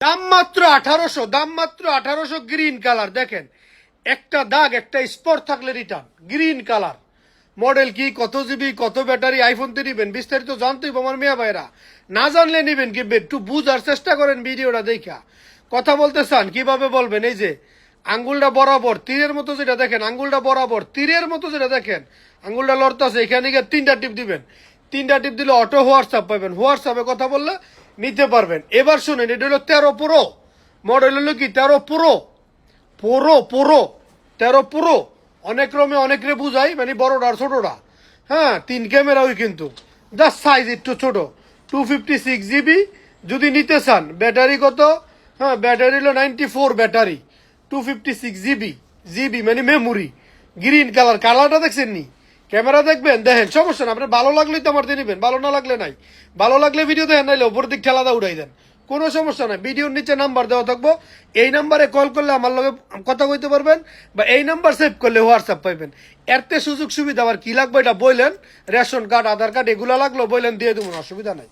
দাম মাত্র 1800, দাম মাত্র 1800। গ্রিন কালার দেখেন, একটা দাগ একটা স্পট থাকলে রিটার্ন। গ্রিন কালার, মডেল কি, কত জিবি, কত ব্যাটারি, আইফোনতে নিবেন বিস্তারিত জানতেই আমার মেয়া ভাইরা। না জানলে নিবেন কি, একটু বুঝার চেষ্টা করেন ভিডিওটা দেখা। কথা বলতে চান কিভাবে বলবেন, এই যে আঙ্গুলটা বরাবর তীরের মতো যেটা দেখেন, আঙ্গুলটা বরাবর তীরের মতো যেটা দেখেন, আঙ্গুলটা লড়তাছে, এখানে গিয়ে 3টা টিপ দিবেন। 3টা টিপ দিলে অটো হোয়াটসঅ্যাপ পাবেন, হোয়াটসঅ্যাপে কথা বললে নিতে পারবেন। এবার শুনেন, এটা হলো 13 প্রো মডেল, হলো কি 13 প্রো, প্রো প্রো 13 প্রো। অনেক রমে অনেক রে বুঝাই, মানে বড়টা আর ছোটটা। হ্যাঁ, 3 ক্যামেরা ওই কিন্তু, জাস্ট সাইজ একটু ছোট। 256 জিবি যদি নিতে চান। ব্যাটারি কত? হ্যাঁ, ব্যাটারি হলো 94 ব্যাটারি। 256 জিবি, জিবি মানে মেমোরি। গ্রিন কালার, কালারটা দেখছেন নি? ক্যামেরা দেখবেন, দেখেন, সমস্যা না। আপনার ভালো লাগলেই তো আমার দিয়ে নিবেন, ভালো না লাগলে নাই। ভালো লাগলে ভিডিও দেখেন, নাইলে উপর দিক ঠেলাদা উড়াই দেন, কোনো সমস্যা নাই। ভিডিওর নিচে নাম্বার দেওয়া থাকবো, এই নাম্বারে কল করলে আমার লগে কথা কইতে পারবেন, বা এই নাম্বার সেভ করলে হোয়াটসঅ্যাপ পাইবেন। এরতে সুযোগ সুবিধা আবার কি লাগবে এটা বললেন, রেশন কার্ড, আধার কার্ড এগুলো লাগলো বললেন, দিয়ে দেবো, অসুবিধা নাই।